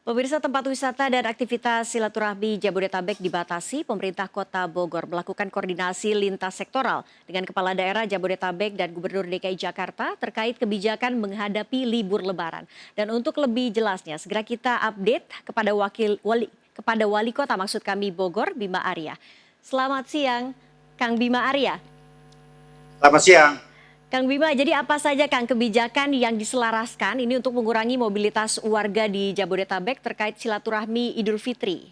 Pemirsa, tempat wisata dan aktivitas silaturahmi Jabodetabek dibatasi. Pemerintah Kota Bogor melakukan koordinasi lintas sektoral dengan Kepala Daerah Jabodetabek dan Gubernur DKI Jakarta terkait kebijakan menghadapi libur Lebaran. Dan untuk lebih jelasnya, segera kita update kepada Wali Kota maksud kami Bogor, Bima Arya. Selamat siang, Kang Bima Arya. Selamat siang. Kang Bima, jadi apa saja Kang kebijakan yang diselaraskan ini untuk mengurangi mobilitas warga di Jabodetabek terkait silaturahmi Idul Fitri?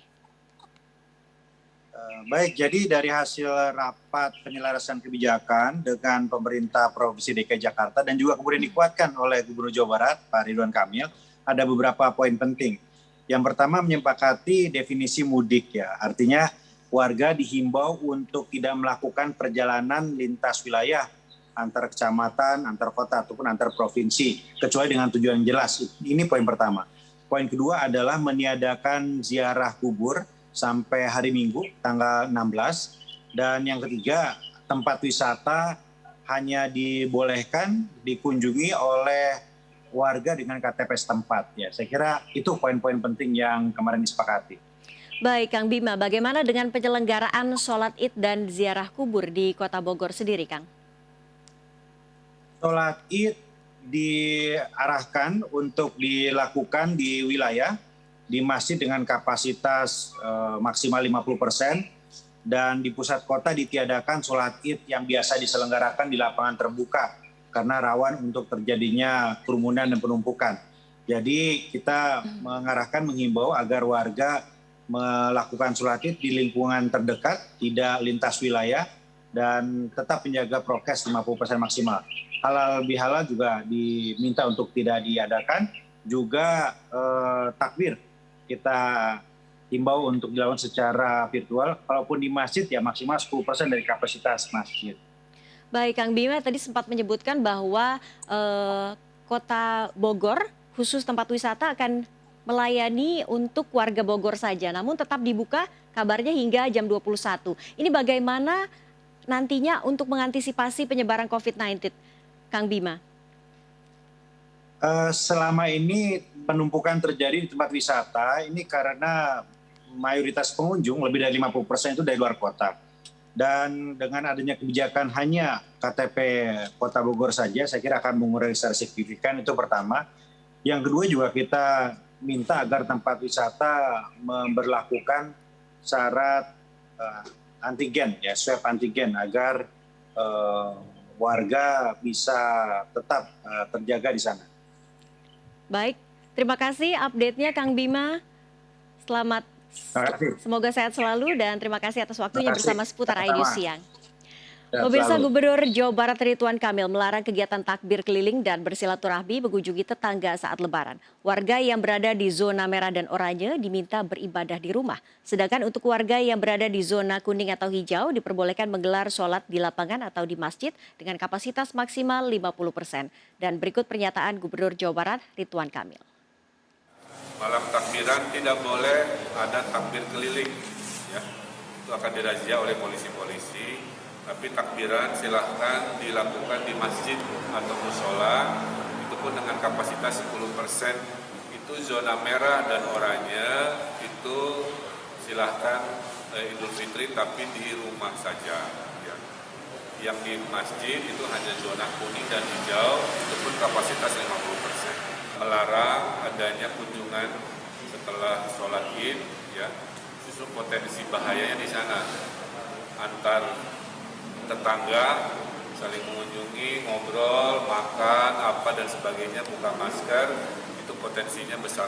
Baik, jadi dari hasil rapat penyelarasan kebijakan dengan pemerintah Provinsi DKI Jakarta dan juga kemudian dikuatkan oleh Gubernur Jawa Barat, Pak Ridwan Kamil, ada beberapa poin penting. Yang pertama menyepakati definisi mudik ya, artinya warga dihimbau untuk tidak melakukan perjalanan lintas wilayah antar kecamatan, antar kota ataupun antar provinsi, kecuali dengan tujuan jelas. Ini poin pertama. Poin kedua adalah meniadakan ziarah kubur sampai hari Minggu tanggal 16. Dan yang ketiga, tempat wisata hanya dibolehkan dikunjungi oleh warga dengan KTP setempat. Ya, saya kira itu poin-poin penting yang kemarin disepakati. Baik Kang Bima, bagaimana dengan penyelenggaraan sholat Id dan ziarah kubur di Kota Bogor sendiri Kang? Sholat Id diarahkan untuk dilakukan di wilayah, di masjid dengan kapasitas maksimal 50%, dan di pusat kota ditiadakan sholat Id yang biasa diselenggarakan di lapangan terbuka karena rawan untuk terjadinya kerumunan dan penumpukan. Jadi kita menghimbau agar warga melakukan sholat Id di lingkungan terdekat, tidak lintas wilayah, dan tetap menjaga prokes 50% maksimal. Halal bihalal juga diminta untuk tidak diadakan, juga takbir kita himbau untuk dilakukan secara virtual. Kalaupun di masjid ya maksimal 10% dari kapasitas masjid. Baik Kang Bima, tadi sempat menyebutkan bahwa Kota Bogor khusus tempat wisata akan melayani untuk warga Bogor saja, namun tetap dibuka kabarnya hingga jam 21. Ini bagaimana nantinya untuk mengantisipasi penyebaran COVID-19, Kang Bima? Selama ini penumpukan terjadi di tempat wisata ini karena mayoritas pengunjung lebih dari 50% itu dari luar kota. Dan dengan adanya kebijakan hanya KTP Kota Bogor saja, saya kira akan mengurangi secara signifikan, itu pertama. Yang kedua juga kita minta agar tempat wisata memberlakukan syarat antigen, ya, swab antigen, agar warga bisa tetap terjaga di sana. Baik, terima kasih update-nya Kang Bima. Semoga sehat selalu dan terima kasih atas waktunya bersama Seputar iNews Siang. Pemirsa, Gubernur Jawa Barat Ridwan Kamil melarang kegiatan takbir keliling dan bersilaturahmi mengunjungi tetangga saat Lebaran. Warga yang berada di zona merah dan oranye diminta beribadah di rumah. Sedangkan untuk warga yang berada di zona kuning atau hijau diperbolehkan menggelar sholat di lapangan atau di masjid dengan kapasitas maksimal 50%. Dan berikut pernyataan Gubernur Jawa Barat Ridwan Kamil. Malam takbiran tidak boleh ada takbir keliling, ya. Itu akan dirazia oleh polisi-polisi. Tapi takbiran silahkan dilakukan di masjid atau musola, itu pun dengan kapasitas 10%. Itu zona merah dan oranye, itu silahkan Idul Fitri tapi di rumah saja. Ya. Yang di masjid itu hanya zona kuning dan hijau, itu pun kapasitas 50%. Melarang adanya kunjungan setelah sholat Id, ya. Justru potensi bahayanya di sana antar tetangga saling mengunjungi, ngobrol, makan, apa dan sebagainya, buka masker, itu potensinya besar.